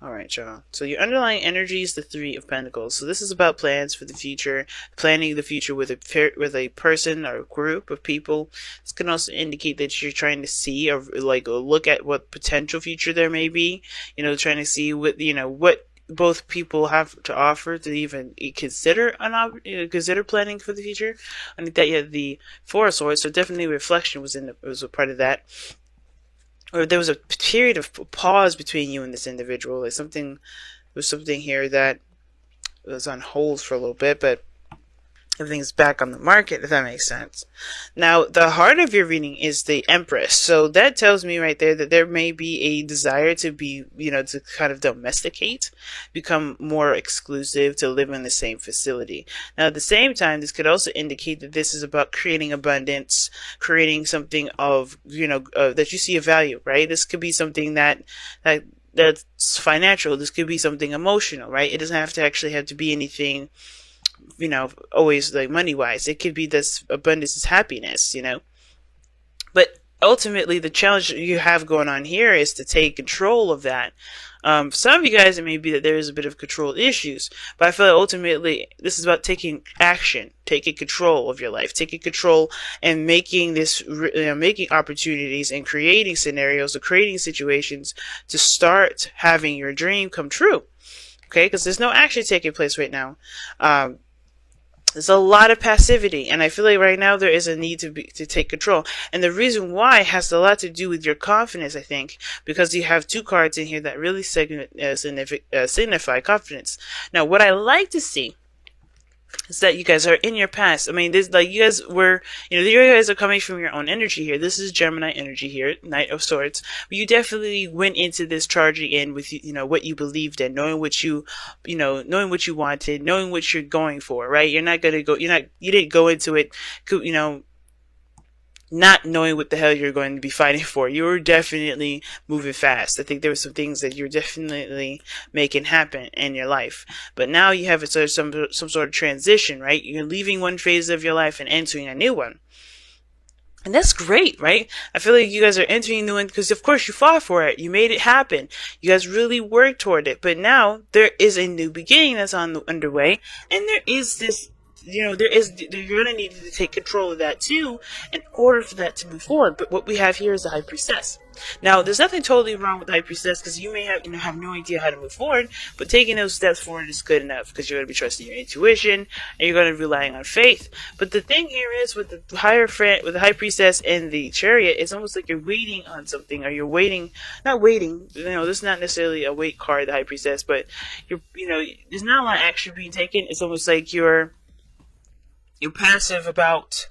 All right, y'all. So your underlying energy is the Three of Pentacles. So this is about plans for the future, planning the future with a person or a group of people. This can also indicate that you're trying to see or like look at what potential future there may be. Trying to see what both people have to offer to even consider consider planning for the future. I think that you had the Four of Swords, so definitely reflection was a part of that, or there was a period of pause between you and this individual. Like there was something here that was on hold for a little bit, but everything's back on the market, if that makes sense. Now, the heart of your reading is the Empress. So that tells me right there that there may be a desire to be, to kind of domesticate, become more exclusive, to live in the same facility. Now, at the same time, this could also indicate that this is about creating abundance, creating something of, that you see a value, right? This could be something that's financial. This could be something emotional, right? It doesn't have to be anything always like money wise. It could be this abundance is happiness, but ultimately the challenge you have going on here is to take control of that. Some of you guys, it may be that there is a bit of control issues, but I feel like ultimately this is about taking action, taking control of your life, taking control and making making opportunities and creating scenarios or creating situations to start having your dream come true. Okay, because there's no action taking place right now. There's a lot of passivity, and I feel like right now there is a need to take control. And the reason why has a lot to do with your confidence, I think, because you have two cards in here that really signify confidence. Now, what I like to see is that you guys are in your past. I mean, this like you guys were, you guys are coming from your own energy here. This is Gemini energy here, Knight of Swords. But you definitely went into this charging in with what you believed in, knowing what you wanted, knowing what you're going for, right? You didn't go into it, not knowing what the hell you're going to be fighting for. You were definitely moving fast. I think there were some things that you're definitely making happen in your life. But now you have some sort of transition, right? You're leaving one phase of your life and entering a new one. And that's great, right? I feel like you guys are entering a new one because, of course, you fought for it. You made it happen. You guys really worked toward it. But now there is a new beginning that's underway. And there is this you're going to need to take control of that too in order for that to move forward. But what we have here is the High Priestess. Now, there's nothing totally wrong with the High Priestess because you may have no idea how to move forward, but taking those steps forward is good enough because you're going to be trusting your intuition and you're going to be relying on faith. But the thing here is with the High Priestess and the Chariot, it's almost like you're waiting on something, or you're not waiting. This is not necessarily a wait card, the High Priestess, but there's not a lot of action being taken. It's almost like you're passive about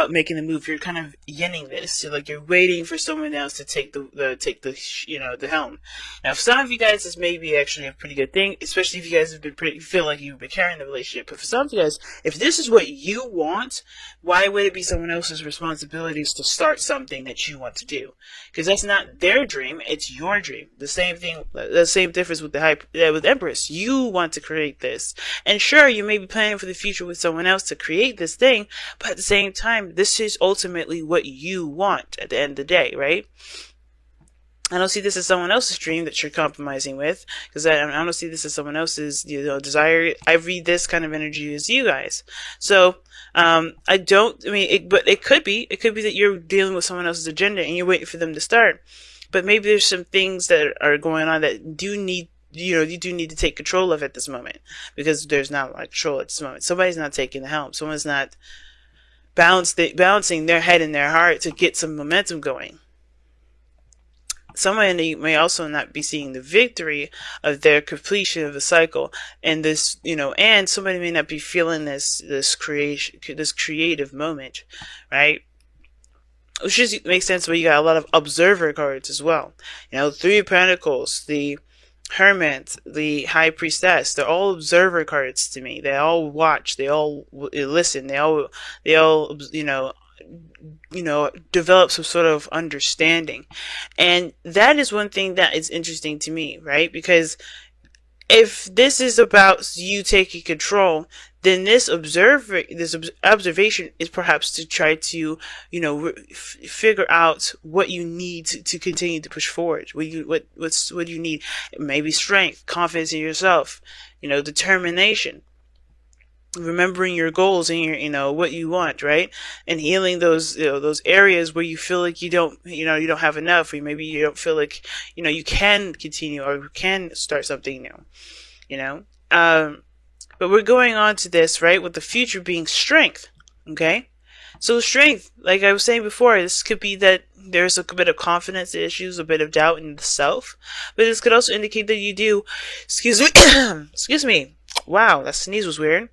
making the move. You're kind of yinning this. So like you're waiting for someone else to take the helm. Now, for some of you guys, this may be actually a pretty good thing, especially if you guys feel like you've been carrying the relationship. But for some of you guys, if this is what you want, why would it be someone else's responsibilities to start something that you want to do? Because that's not their dream; it's your dream. The same thing, the same difference with with Empress. You want to create this, and sure, you may be planning for the future with someone else to create this thing, but at the same time, this is ultimately what you want at the end of the day, right? I don't see this as someone else's dream that you're compromising with, because I don't see this as someone else's desire. I read this kind of energy as you guys. So but it could be that you're dealing with someone else's agenda and you're waiting for them to start. But maybe there's some things that are going on that you do need to take control of at this moment, because there's not a lot of control at this moment. Somebody's not taking the helm. Someone's not balancing their head and their heart to get some momentum going. Somebody may also not be seeing the victory of their completion of the cycle, and and somebody may not be feeling this creative moment, right? Which just makes sense, but you got a lot of observer cards as well. Three of Pentacles, the Hermit, the High Priestess, they're all observer cards to me. They all watch, they all listen, they all develop some sort of understanding. And that is one thing that is interesting to me, right? Because If this is about you taking control, then this observation is perhaps to try to, figure out what you need to continue to push forward. What do you need? Maybe strength, confidence in yourself, determination, remembering your goals and your what you want, right? And healing those areas where you feel like you don't have enough, or maybe you don't feel like you can continue or can start something new. But we're going on to this, right, with the future being strength. Okay, so strength, like I was saying before, this could be that there's a bit of confidence issues, a bit of doubt in the self, but this could also indicate that you do, excuse me, excuse me, wow, that sneeze was weird.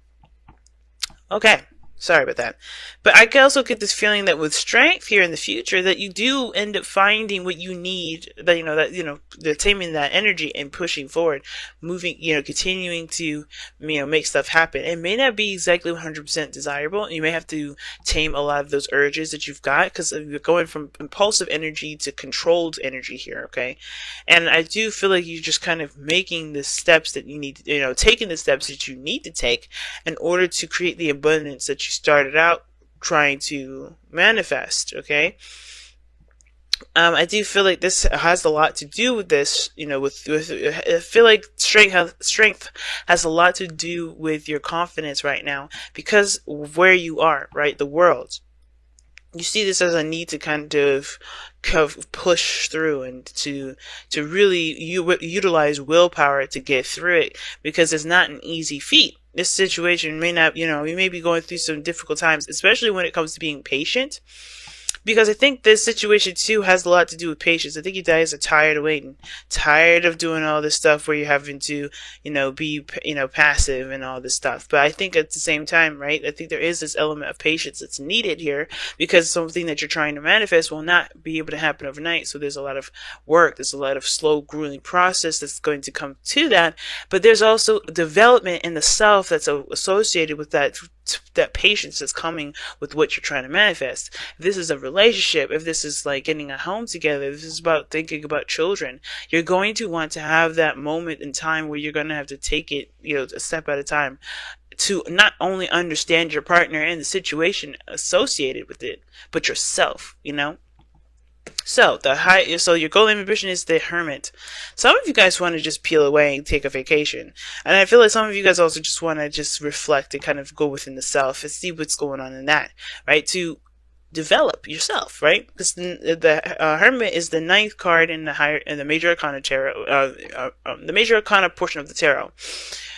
Okay, sorry about that. But I can also get this feeling that with strength here in the future, that you do end up finding what you need, that taming that energy and pushing forward, moving, continuing to, make stuff happen. It may not be exactly 100% desirable. You may have to tame a lot of those urges that you've got, because you're going from impulsive energy to controlled energy here, okay? And I do feel like you're just kind of making the steps that you need, taking the steps that you need to take in order to create the abundance that you started out trying to manifest, okay? I do feel like this has a lot to do with this, I feel like strength has a lot to do with your confidence right now, because of where you are, right? The world. You see this as a need to kind of push through and to really utilize willpower to get through it, because it's not an easy feat. This situation may not, you may be going through some difficult times, especially when it comes to being patient. Because I think this situation too has a lot to do with patience. I think you guys are tired of waiting, tired of doing all this stuff where you're having to, be, passive and all this stuff. But I think at the same time, right, I think there is this element of patience that's needed here, because something that you're trying to manifest will not be able to happen overnight. So there's a lot of work, there's a lot of slow, grueling process that's going to come to that. But there's also development in the self that's associated with that patience that's coming with what you're trying to manifest. If this is a relationship, if this is like getting a home together, if this is about thinking about children, you're going to want to have that moment in time where you're going to have to take it, a step at a time, to not only understand your partner and the situation associated with it, but yourself, So so your goal and ambition is the Hermit. Some of you guys want to just peel away and take a vacation, and I feel like some of you guys also just want to just reflect and kind of go within the self and see what's going on in that, right? To develop yourself, right? Because the Hermit is the 9th card in the Major Arcana tarot, the Major Arcana portion of the tarot,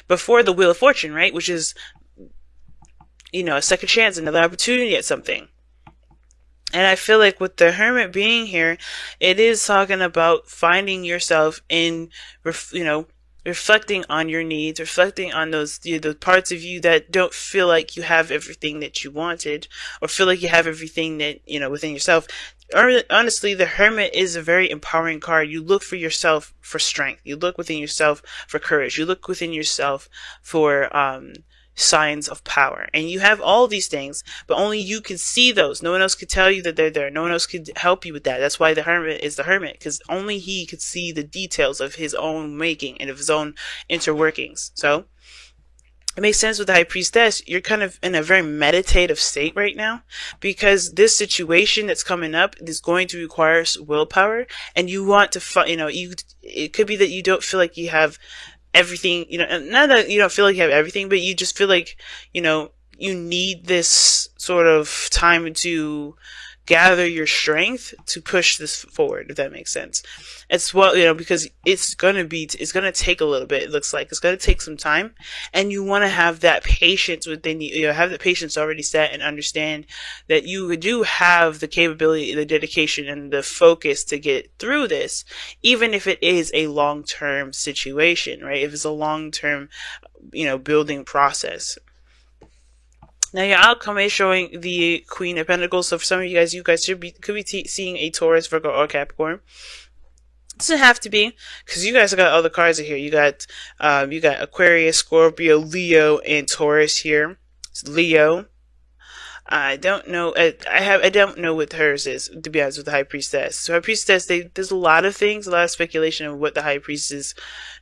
before the Wheel of Fortune, right? Which is, a second chance, another opportunity at something. And I feel like with the Hermit being here, it is talking about finding yourself in, reflecting on your needs, reflecting on those the parts of you that don't feel like you have everything that you wanted, or feel like you have everything that, within yourself. Honestly, the Hermit is a very empowering card. You look for yourself for strength. You look within yourself for courage. You look within yourself for, signs of power, and you have all these things, but only you can see those. No one else could tell you that they're there. No one else could help you with that. That's why the Hermit is the Hermit, because only he could see the details of his own making and of his own interworkings. So it makes sense with the High Priestess. You're kind of in a very meditative state right now, because this situation that's coming up is going to require willpower, and you want to it could be that you don't feel like you have everything, not that you don't feel like you have everything, but you just feel like, you need this sort of time to gather your strength to push this forward, if that makes sense. It's because it's gonna take a little bit. It looks like it's gonna take some time, and you want to have that patience within you. Have the patience already set, and understand that you do have the capability, the dedication, and the focus to get through this, even if it is a long-term situation, right? If it's a long-term, building process. Now your outcome is showing the Queen of Pentacles. So for some of you guys could be seeing a Taurus, Virgo, or Capricorn. It doesn't have to be, because you guys got other cards in here. You got Aquarius, Scorpio, Leo, and Taurus here. It's Leo. I don't know. I don't know what hers is, to be honest, with the high priestess. So high priestess, there's a lot of things, a lot of speculation of what the high priestess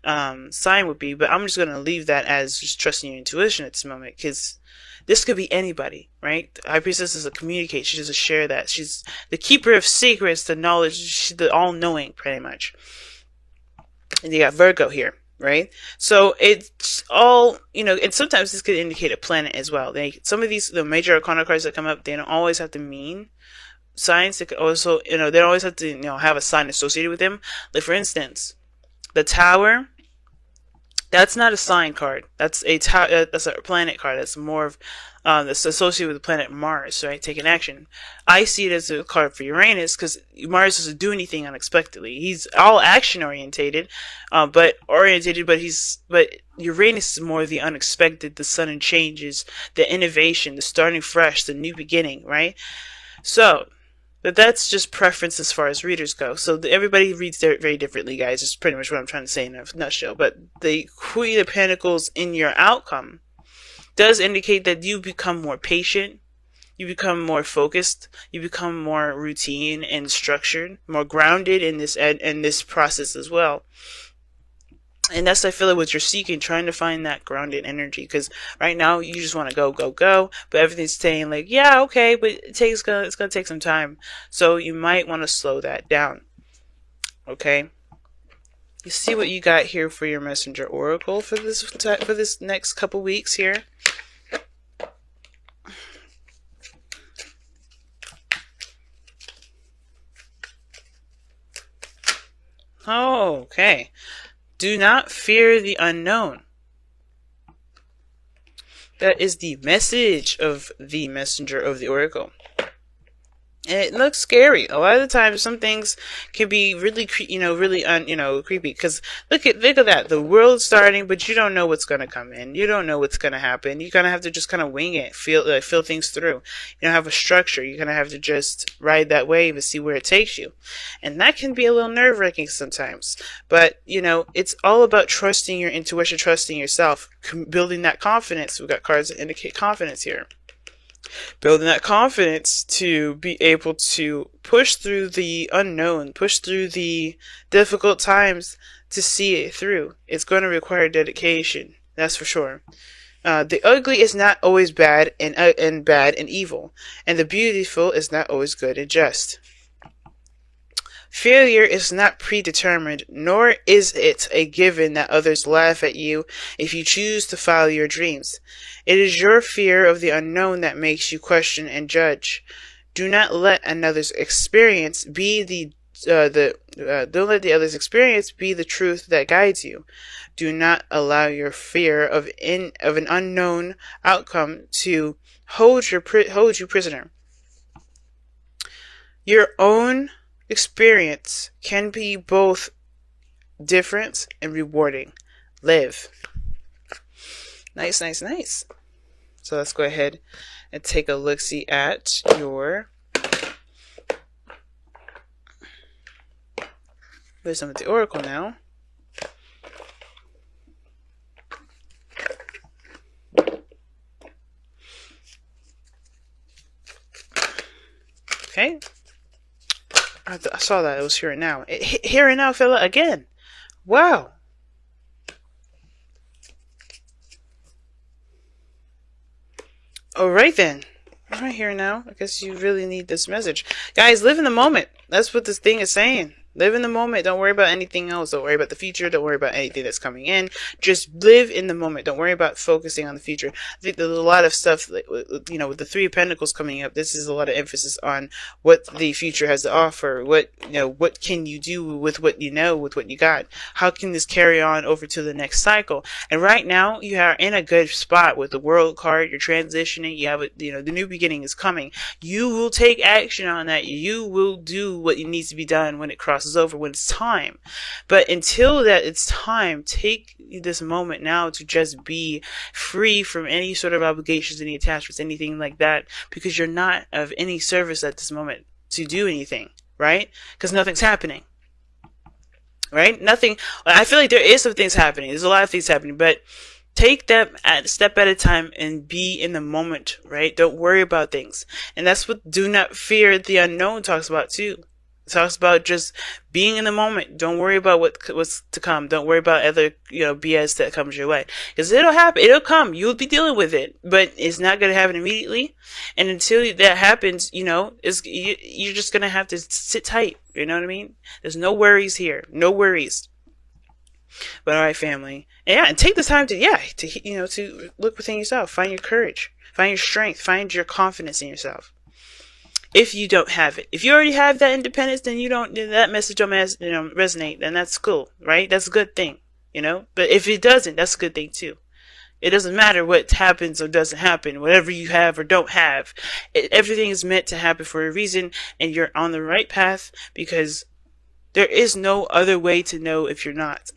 sign would be. But I'm just gonna leave that as just trusting your intuition at this moment, because this could be anybody, right? The high priestess is a communicate. She doesn't share that. She's the keeper of secrets, the knowledge. She's the all-knowing, pretty much. And you got Virgo here, right? So it's all, and sometimes this could indicate a planet as well. Some of the major arcana cards that come up, they don't always have to mean signs. They could also, they don't always have to, have a sign associated with them. Like, for instance, the Tower, that's not a sign card. That's that's a planet card. That's more of that's associated with the planet Mars, right? Taking action. I see it as a card for Uranus because Mars doesn't do anything unexpectedly. He's all action orientated, but Uranus is more the unexpected, the sudden changes, the innovation, the starting fresh, the new beginning, right? So. But that's just preference as far as readers go. So everybody reads very differently, guys. It's pretty much what I'm trying to say in a nutshell. But the Queen of Pentacles in your outcome does indicate that you become more patient, you become more focused, you become more routine and structured, more grounded in this process as well. And that's, I feel like, what you're seeking, trying to find that grounded energy. Because right now, you just want to go, go, go. But everything's saying, like, yeah, okay, but it's going to take some time. So you might want to slow that down. Okay? You see what you got here for your messenger oracle for this next couple weeks here? Oh, okay. Do not fear the unknown. That is the message of the messenger of the oracle. And it looks scary. A lot of the times, some things can be really, creepy. Because look at that. The world's starting, but you don't know what's going to come in. You don't know what's going to happen. You're going to have to just kind of wing it, feel things through. You don't have a structure. You're going to have to just ride that wave and see where it takes you. And that can be a little nerve-wracking sometimes. But, it's all about trusting your intuition, trusting yourself, building that confidence. We've got cards that indicate confidence here. Building that confidence to be able to push through the unknown, push through the difficult times to see it through. It's going to require dedication, that's for sure. The ugly is not always bad and bad and evil, and the beautiful is not always good and just. Failure is not predetermined, nor is it a given that others laugh at you if you choose to follow your dreams. It is your fear of the unknown that makes you question and judge. Do not let another's experience be don't let the other's experience be the truth that guides you. Do not allow your fear of an unknown outcome to hold you prisoner. Your own experience can be both different and rewarding. Live. Nice, nice, nice. So let's go ahead and take a look-see at your wisdom of the oracle now. Okay. I saw that. It was here and now. Here and now, fella, again. Wow. Alright then. Alright, here and now. I guess you really need this message. Guys, live in the moment. That's what this thing is saying. Live in the moment. Don't worry about anything else. Don't worry about the future. Don't worry about anything that's coming in. Just live in the moment. Don't worry about focusing on the future. I think there's a lot of stuff, with the Three of Pentacles coming up. This is a lot of emphasis on what the future has to offer. What can you do with what you know, with what you got? How can this carry on over to the next cycle? And right now, you are in a good spot with the World card. You're transitioning. You have the new beginning is coming. You will take action on that. You will do what needs to be done when it crosses over, when it's time. But until that it's time, take this moment now to just be free from any sort of obligations, any attachments, anything like that, because you're not of any service at this moment to do anything, right? Because nothing's happening, right? Nothing. I feel like there is some things happening. There's a lot of things happening, but Take them a step at a time and be in the moment, right? Don't worry about things. And that's what do not fear the unknown talks about too. It talks about just being in the moment. Don't worry about what's to come. Don't worry about other, BS that comes your way. Because it'll happen. It'll come. You'll be dealing with it. But it's not going to happen immediately. And until that happens, you're just going to have to sit tight. You know what I mean? There's no worries here. No worries. But all right, family, and take the time to look within yourself, find your courage, find your strength, find your confidence in yourself. If you don't have it, if you already have that independence, then that message don't resonate, then that's cool, right? That's a good thing, But if it doesn't, that's a good thing too. It doesn't matter what happens or doesn't happen, whatever you have or don't have. Everything is meant to happen for a reason, and you're on the right path because there is no other way to know if you're not.